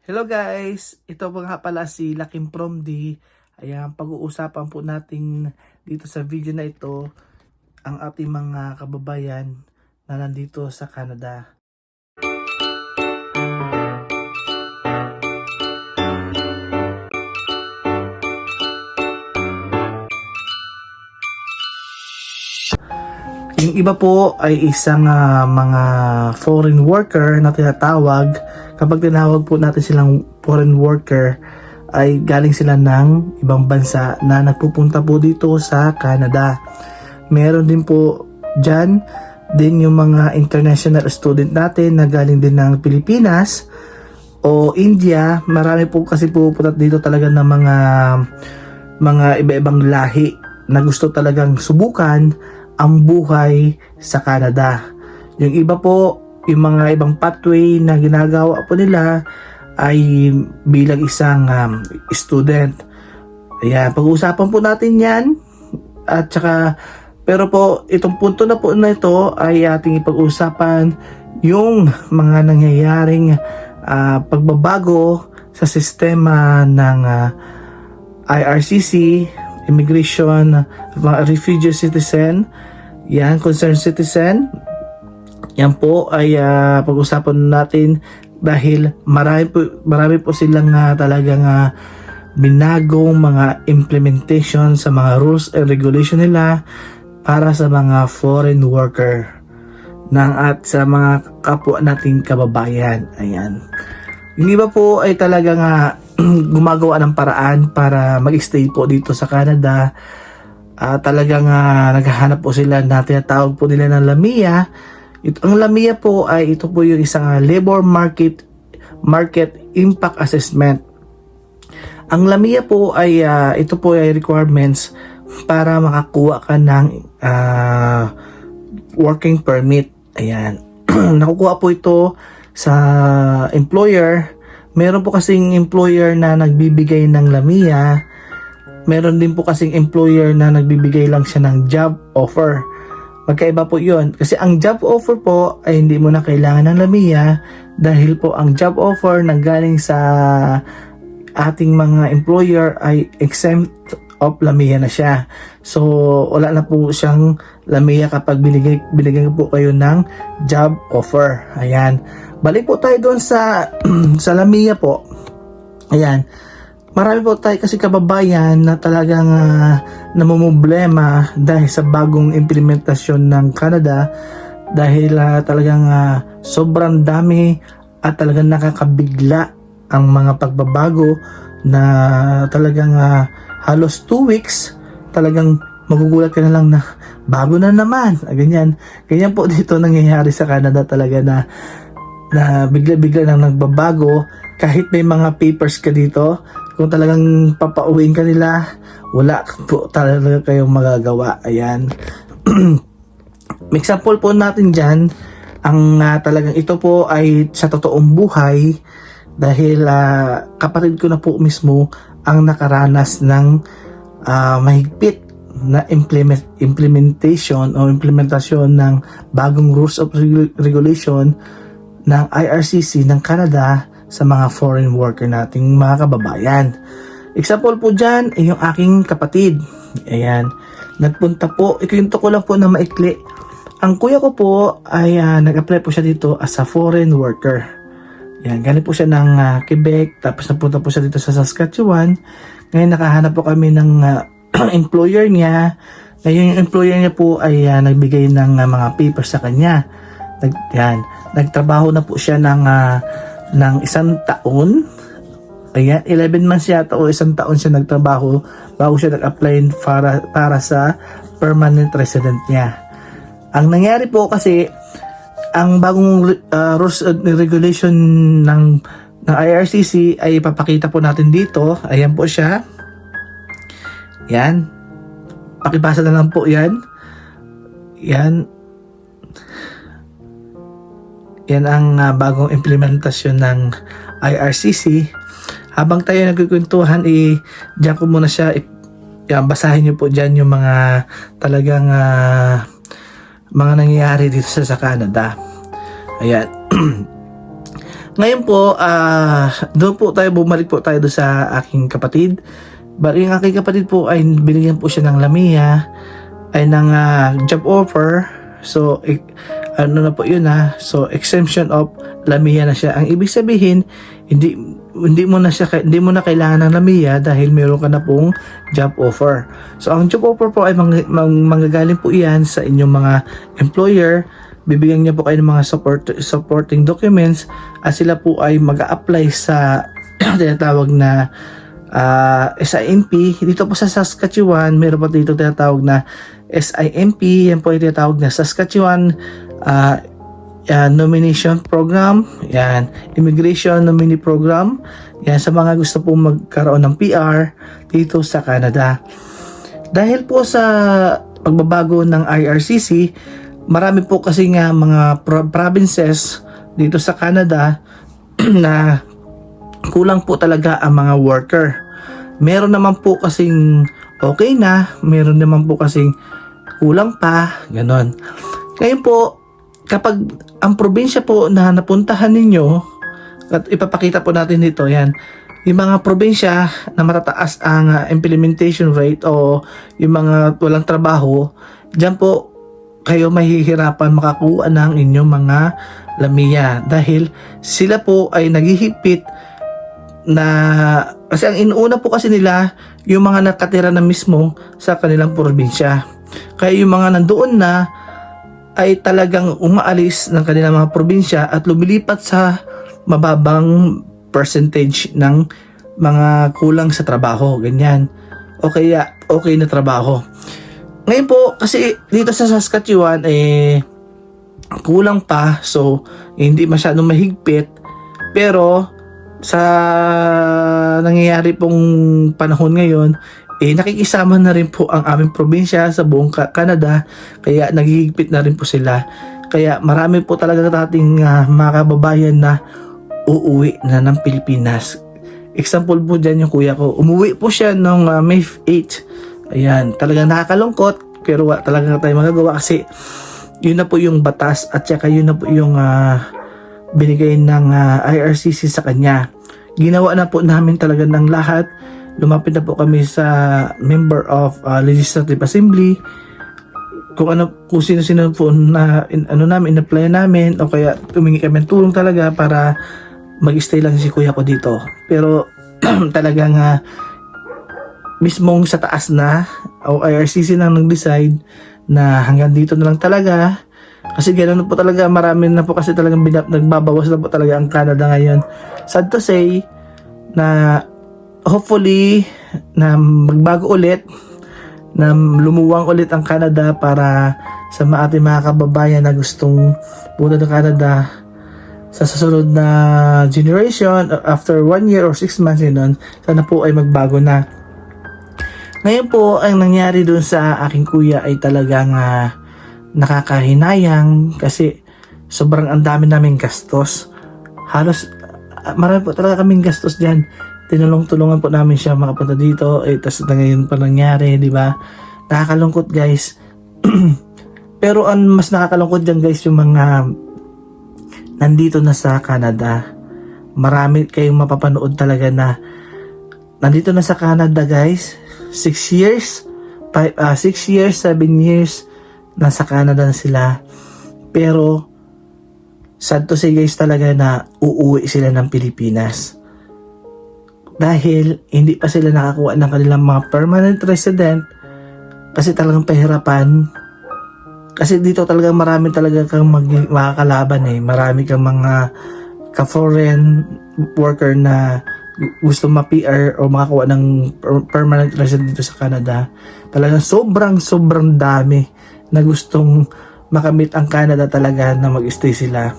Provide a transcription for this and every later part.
Hello guys! Ito po nga pala si Lakim Promdi. Ayan, pag-uusapan po natin dito sa video na ito ang ating mga kababayan na nandito sa Canada. Yung iba po ay isang mga foreign worker na tinatawag. Kapag tinawag po natin silang foreign worker, ay galing sila ng ibang bansa na nagpupunta po dito sa Canada. Meron din po dyan din yung mga international student natin na galing din ng Pilipinas o India. Marami po kasi pupunta dito talaga ng mga iba-ibang lahi na gusto talagang subukan ang buhay sa Canada. Yung iba po, yung mga ibang pathway na ginagawa po nila ay bilang isang student. Ayan, pag-uusapan po natin yan. At saka, pero po, itong punto na po na ito ay ating ipag-uusapan yung mga nangyayaring pagbabago sa sistema ng IRCC, Immigration, Refugee Citizen, yan, Concerned Citizen. Yan po ay pag-usapan natin dahil marami po silang talagang binagong mga implementation sa mga rules and regulation nila para sa mga foreign worker at sa mga kapwa nating kababayan. Ayan. Yung iba po ay talagang gumagawa ng paraan para mag-stay po dito sa Canada. Talagang naghahanap po sila na tinatawag po nila ng LAMIA. Ang LAMIA po ay ito po yung isang labor market impact assessment. Ang LAMIA po ay ito po ay requirements para makakuha ka ng working permit. Ayan. Nakukuha po ito sa employer. Meron po kasing employer na nagbibigay ng LAMIA. Meron din po kasing employer na nagbibigay lang siya ng job offer. Magkaiba po yun. Kasi ang job offer po ay hindi mo na kailangan ng LAMIA dahil po ang job offer na galing sa ating mga employer ay exempt of LAMIA na siya. So, wala na po siyang LAMIA kapag binigyan po kayo ng job offer. Ayan. Balik po tayo doon sa LAMIA po. Ayan. Marami po tayo kasi kababayan na talagang namumblema dahil sa bagong implementasyon ng Canada dahil talagang sobrang dami at talagang nakakabigla ang mga pagbabago na talagang halos 2 weeks talagang magugulat ka na lang na bago na naman. Ganyan po dito nangyayari sa Canada talaga na bigla-bigla lang nagbabago kahit may mga papers ka dito. Kung talagang papauwiin ka nila, wala po talaga kayong magagawa. Ayan. Example po natin dyan, ang talagang ito po ay sa totoong buhay dahil kapatid ko na po mismo ang nakaranas ng mahigpit na implementasyon ng bagong rules of regulation ng IRCC ng Canada sa mga foreign worker nating mga kababayan. Example po dyan ay yung aking kapatid. Ayan. Nagpunta po, ikwento ko lang po na maikli. Ang kuya ko po ay nag-apply po siya dito as a foreign worker. Ayan. Galing po siya ng Quebec, tapos napunta po siya dito sa Saskatchewan. Ngayon nakahanap po kami ng employer niya. Ngayon yung employer niya po ay nagbigay ng mga papers sa kanya. Nagtrabaho na po siya ng 1 taon. Ayan, 11 months yata o 1 taon siya nagtrabaho bago siya nag-apply para sa permanent resident niya. Ang nangyari po kasi, ang bagong rules and regulation ng IRCC ay ipapakita po natin dito. Ayan po siya. Yan. Pakibasa na lang po yan. Yan. Yan ang bagong implementasyon ng IRCC. Habang tayo nagkukwentuhan, diyan ko muna siya, basahin nyo po dyan yung mga talagang mga nangyayari dito sa Canada. Ayan. Ngayon po, doon po tayo, bumalik po tayo doon sa aking kapatid. Bali, yung aking kapatid po ay binigyan po siya ng Lamia, ay ng job offer. So, ano na po yun So, exemption of Lamia na siya. Ang ibig sabihin, hindi mo na kailangan ng Lamia dahil meron ka na pong job offer. So, ang job offer po ay manggagaling po iyan sa inyong mga employer. Bibigyan niya po kayo ng mga supporting documents at sila po ay mag-a-apply sa tinatawag na SIMP. Dito po sa Saskatchewan, meron pa dito tinatawag na SIMP. Yan po ay tinatawag na Saskatchewan Nomination Program. Yan, Immigration Nominee Program. Yan, sa mga gusto po magkaroon ng PR dito sa Canada. Dahil po sa pagbabago ng IRCC, marami po kasi nga mga provinces dito sa Canada na kulang po talaga ang mga worker. Meron naman po kasing okay na, meron naman po kasing kulang pa, ganon. Ngayon po, kapag ang probinsya po na napuntahan ninyo, at ipapakita po natin dito, yan, yung mga probinsya na matataas ang implementation rate o yung mga walang trabaho, dyan po kayo mahihirapan makakuha ng inyong mga Lamia dahil sila po ay naghihigpit na kasi ang inuuna po kasi nila yung mga nakatira na mismo sa kanilang probinsya. Kaya yung mga nandoon na ay talagang umaalis ng kanilang mga probinsya at lumilipat sa mababang percentage ng mga kulang sa trabaho, ganyan. O kaya okay na trabaho. Ngayon po, kasi dito sa Saskatchewan, kulang pa. So, hindi masyadong mahigpit. Pero, sa nangyayari pong panahon ngayon, nakikisama na rin po ang aming probinsya sa buong Canada. Kaya, naghihigpit na rin po sila. Kaya, marami po talaga ating mga kababayan na uuwi na ng Pilipinas. Example po dyan yung kuya ko. Umuwi po siya noong May 8. Ayan, talagang nakakalungkot pero talagang tayo magagawa kasi yun na po yung batas at saka yun na po yung binigay ng IRCC sa kanya. Ginawa na po namin talaga ng lahat. Lumapit na po kami sa member of Legislative Assembly kung sino-sino po na in-apply namin o kaya tumingi kami ng tulong talaga para mag-stay lang si kuya ko dito. Pero talagang mismong sa taas na o IRCC na nag-decide na hanggang dito na lang talaga kasi ganoon po talaga, marami na po kasi talagang nagbabawas na po talaga ang Canada ngayon. Sad to say na hopefully na magbago ulit, na lumuwang ulit ang Canada para sa ating mga kababayan na gustong punta ng Canada sa susunod na generation after 1 year or 6 months yun, sana po ay magbago na. Ngayon po, ang nangyari dun sa aking kuya ay talagang nakakahinayang kasi sobrang ang dami naming gastos. Halos marami po talaga kaming gastos diyan. Tinulong-tulungan po namin siya makapunta dito. Tas na ngayon pa nangyari, di ba? Nakakalungkot, guys. Pero ang mas nakakalungkot dyan, guys, yung mga nandito na sa Canada. Marami kayong mapapanood talaga na nandito na sa Canada, guys. 6 years, 7 years nasa Canada na sila. Pero sad to say, guys, talaga na uuwi sila ng Pilipinas. Dahil hindi pa sila nakakuha ng kanilang mga permanent resident kasi talagang pahirapan. Kasi dito talagang marami talaga kang makakalaban Marami kang mga ka-foreign worker na gusto ma-PR o makakuha ng permanent resident dito sa Canada. Talagang sobrang dami na gustong makamit ang Canada talaga na mag-stay sila.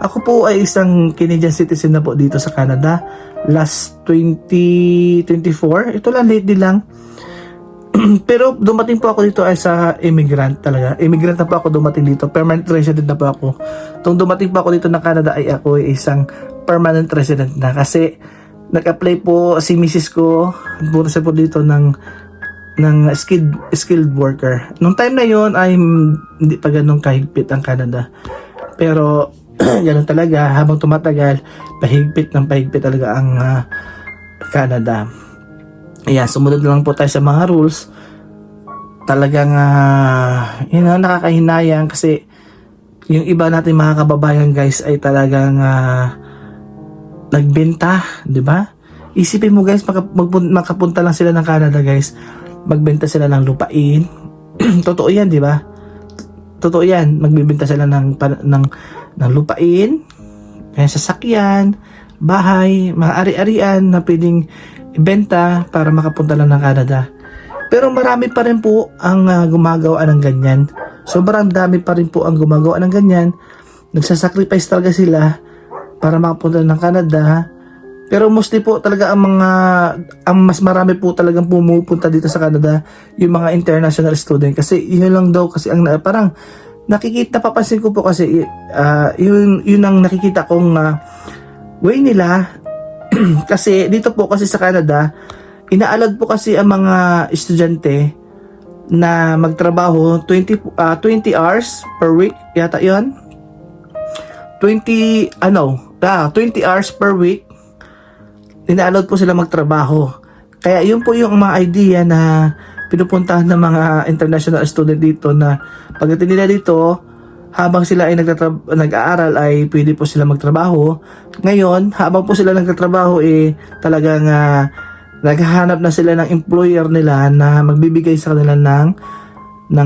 Ako po ay isang Canadian citizen na po dito sa Canada. Last 2024. Ito lang, lately lang. Pero dumating po ako dito ay sa immigrant talaga. Immigrant na po ako dumating dito. Permanent resident na po ako. Tung dumating po ako dito na Canada ay ako ay isang permanent resident na. Kasi nag-apply po si Mrs. ko. Punta siya po dito ng skilled worker. Nung time na yon ay hindi pa ganun kahigpit ang Canada. Pero Ganun talaga, habang tumatagal, pahigpit ng pahigpit talaga ang Canada. Ayan, sumunod na lang po tayo sa mga rules. Talagang nakakahinayang kasi yung iba natin mga kababayan guys ay talagang nagbenta, di ba? Isipin mo guys, makapunta lang sila ng Canada guys, magbenta sila ng lupain. Totoo yan, di ba? Totoo yan, magbibenta sila ng lupain, sasakyan, bahay, mga ari-arian na pwedeng ibenta para makapunta lang ng Canada. Pero marami pa rin po ang gumagawa ng ganyan. Sobrang dami pa rin po ang gumagawa ng ganyan. Nagsasacrifice talaga sila para makapunta ng Canada. Pero mostly po talaga ang mas marami po talagang pumupunta dito sa Canada yung mga international student. Kasi yun lang daw kasi ang parang napapansin ko po kasi yun ang nakikita kong way nila. Kasi dito po kasi sa Canada, inaalad po kasi ang mga estudyante na magtrabaho 20 hours per week yata yon. 20 hours per week inaalad po sila magtrabaho. Kaya yun po yung mga idea na pinupuntahan ng mga international student dito, na pagdating nila dito, habang sila ay nag-aaral ay pwede po sila magtrabaho. Ngayon, habang po sila nagtatrabaho talagang naghahanap na sila ng employer nila na magbibigay sa kanila ng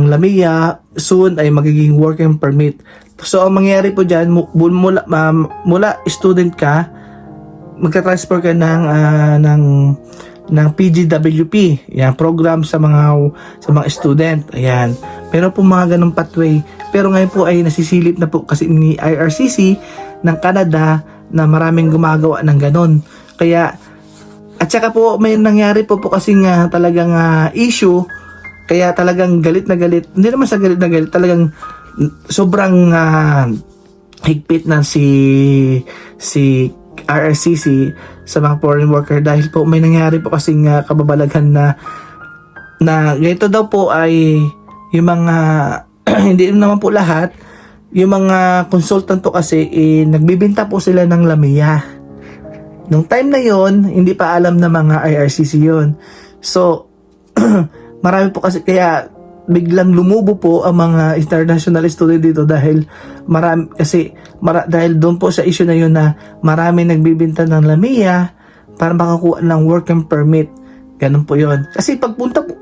LAMIA. Soon ay magiging working permit. So ang mangyayari po dyan, mula student ka, magka-transfer ka ng PGWP, yan, program sa mga student. Ayan. Pero po mga ganong pathway. Pero ngayon po ay nasisilip na po kasi ni IRCC ng Canada na maraming gumagawa ng ganon. Kaya at saka po may nangyari po kasi nga talagang issue, kaya talagang galit na galit. Hindi naman sa galit na galit, talagang sobrang higpit na si IRCC sa mga foreign worker dahil po may nangyari po kasing kababalaghan na ganito daw po ay yung mga hindi naman po lahat, yung mga consultant po kasi nagbibenta po sila ng LAMIA. Nung time na yon, hindi pa alam na mga IRCC yon. So, marami po kasi, kaya biglang lumubo po ang mga international student dito dahil dahil doon po sa issue na yun na marami nagbibenta ng LAMIA para makakuha ng working permit. Ganun po yon. Kasi pagpunta po,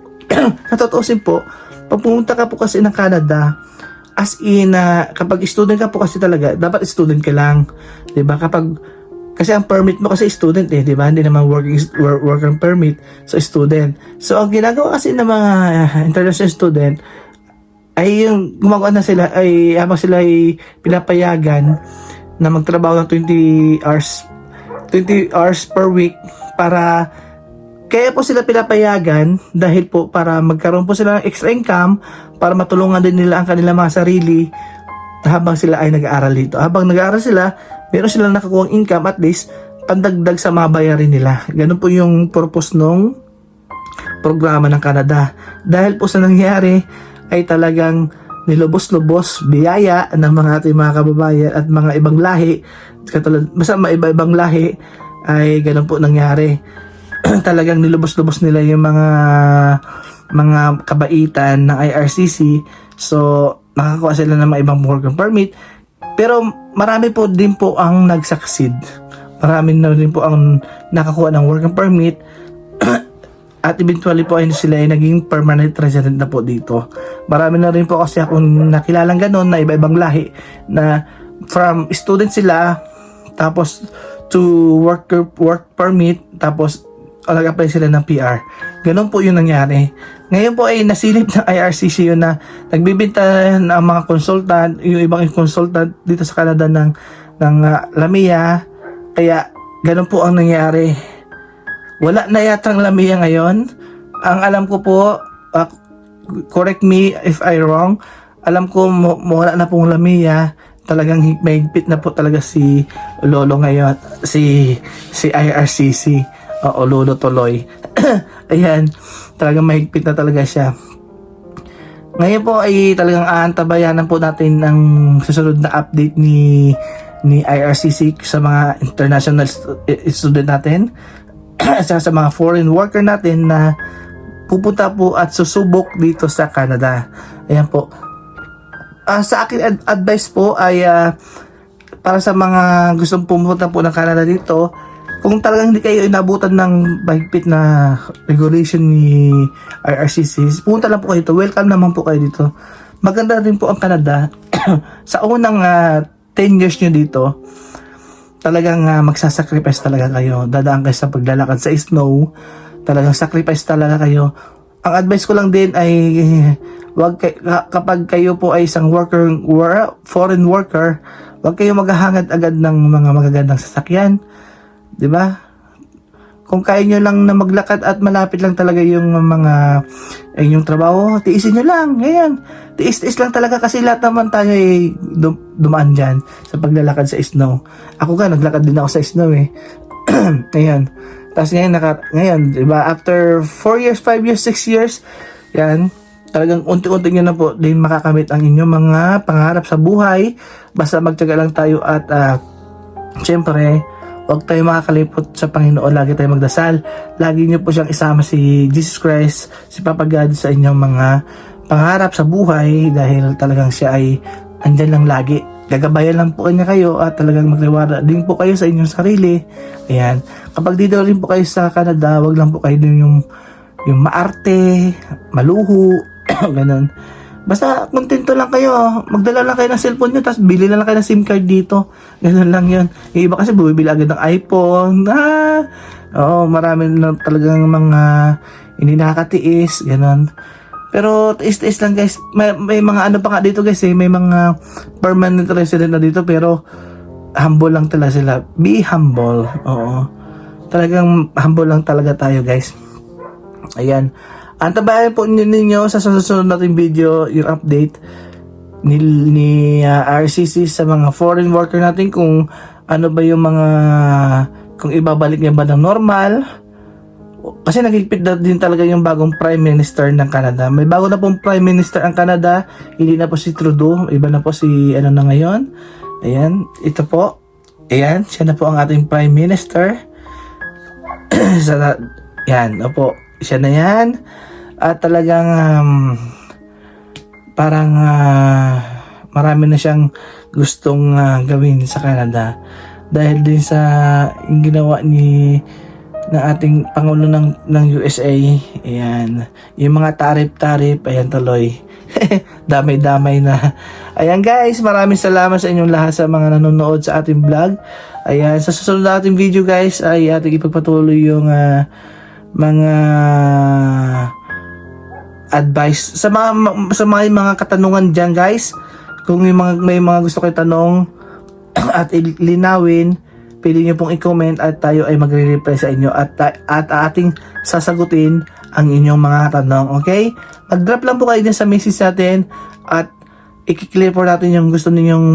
natutusin po, pagpunta ka po kasi ng Canada, as in, kapag student ka po kasi talaga, dapat student ka lang. Diba? Kasi ang permit mo kasi student di ba? Hindi naman working permit, so student. So ang ginagawa kasi ng mga international student ay yung gumagawa na sila ay habang sila ay pinapayagan na magtrabaho ng 20 hours per week para kaya po sila pinapayagan dahil po para magkaroon po sila ng extra income para matulungan din nila ang kanilang mga sarili habang sila ay nag-aaral dito. Habang nag-aaral sila, meron silang nakakuha income at least pandagdag sa mga bayarin nila. Ganun po yung purpose ng programa ng Canada. Dahil po sa nangyari ay talagang nilubos-lubos biyaya ng mga ating mga kababayan at mga ibang lahi. Basta iba-ibang lahi ay ganun po nangyari. Talagang nilubos-lubos nila yung mga kabaitan ng IRCC. So nakakuha sila ng mga ibang working permit. Pero marami po din po ang nag-succeed. Marami na rin po ang nakakuha ng working permit. At eventually po ay sila ay naging permanent resident na po dito. Marami na rin po kasi akong nakilalang ganon na iba-ibang lahi na from student sila tapos to work permit tapos nag-apply sila ng PR. Ganon po yung nangyari. Ngayon po ay nasilip ng IRCC yun na nagbibenta ng mga consultant, yung ibang consultant dito sa Canada ng LAMIA. Kaya ganon po ang nangyari. Wala na yatang LAMIA ngayon. Ang alam ko po, correct me if I wrong, alam ko wala na pong LAMIA. Talagang mahigpit na po talaga si Lolo ngayon, si IRCC. O Lolo Tuloy. Ayan, talagang mahigpit na talaga siya. Ngayon po ay talagang aantabayanan po natin ang susunod na update ni IRCC sa mga international student natin sa mga foreign worker natin na pupunta po at susubok dito sa Canada. Ayan po. Sa akin advice po ay para sa mga gustong pumunta po ng Canada dito, kung talagang hindi kayo inabutan ng mahigpit na regulation ni IRCC, pumunta lang po kayo dito. Welcome naman po kayo dito. Maganda rin po ang Canada. Sa unang 10 years nyo dito, talagang magsasacrifice talaga kayo. Dadaan kayo sa paglalakad sa snow. Talagang sacrifice talaga kayo. Ang advice ko lang din ay kapag kayo po ay isang foreign worker, wag kayo maghahangad agad ng mga magagandang sasakyan. 'Di ba? Kung kaya nyo lang na maglakad at malapit lang talaga yung mga yung trabaho, tiisin nyo lang. Ngayon, tiis-tiis lang talaga kasi lahat naman tayo ay dumaan dyan sa paglalakad sa snow. Ako nga, naglakad din ako sa snow eh. Ngayon. Tapos ngayon, diba, after 4 years, 5 years, 6 years, yan, talagang unti-unti nyo na po din makakamit ang inyong mga pangarap sa buhay. Basta magtiyaga lang tayo at syempre, huwag tayo makakalipot sa Panginoon. Lagi tayo magdasal. Lagi nyo po siyang isama si Jesus Christ, si Papa God sa inyong mga pangarap sa buhay dahil talagang siya ay andyan lang lagi. Gagabayan lang po niya kayo at talagang magtiwala din po kayo sa inyong sarili. Ayan. Kapag dito rin po kayo sa Canada, wag lang po kayo din yung maarte, maluho, ganun. Basta kontento lang kayo. Magdala lang kayo ng cellphone nyo, tapos bili lang kayo ng SIM card dito. Ganun lang yun. Yung iba kasi bumibili agad ng iPhone. Oo, marami na talagang mga hindi nakakatiis. Ganun. Pero tiis-tiis lang guys. May mga ano pa nga dito guys eh. May mga permanent resident na dito pero humble lang talaga sila. Be humble. Oo. Talagang humble lang talaga tayo guys. Ayan. Antabayan po ninyo sa susunod nating video yung update ni RCC sa mga foreign worker natin kung ano ba yung mga kung ibabalik niya ba ng normal kasi nagigpit na din talaga yung bagong Prime Minister ng Canada. May bago na pong Prime Minister ang Canada, hindi na po si Trudeau, iba na po si ano na ngayon. Ayan, ito po. Ayan, siya na po ang ating Prime Minister. Yan, opo, siya na yan. At talagang parang marami na siyang gustong gawin sa Canada dahil din sa ginawa ng ating Pangulo ng USA. Ayan, yung mga tarif, ayan tuloy. Damay-damay na. Ayan guys, maraming salamat sa inyong lahat sa mga nanonood sa ating vlog. Ayan, sa susunod na ating video guys ay ating ipagpatuloy yung mga advice sa mga katanungan diyan guys. Kung may mga gusto kayo tanong at linawin, pwede niyo pong i-comment at tayo ay magre-reply sa inyo at ating sasagutin ang inyong mga tanong. Okay? Mag-drop lang po kayo din sa message natin at i-clear po natin yung gusto ninyong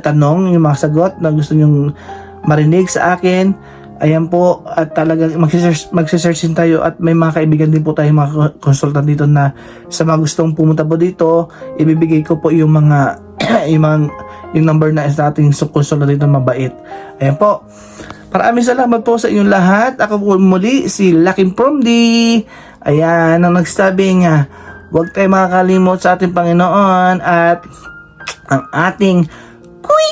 tanong, yung mga sagot na gusto ninyong marinig sa akin. Ayan po, at talagang magsisearch din tayo at may mga kaibigan din po tayo mga consultant dito na sa mga gustong pumunta po dito, ibibigay ko po yung mga yung number na sa ating consultant dito mabait. Ayan po. Maraming salamat po sa inyong lahat. Ako po muli si Laking Promdi. Ayan, ang nagsabing huwag tayo makakalimot sa ating Panginoon at ang ating kui.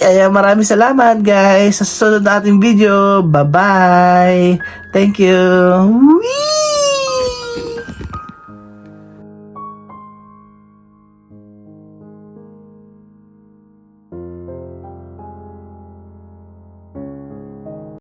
Ayan, maraming salamat guys sa susunod na ating video. Bye-bye. Thank you. Whee!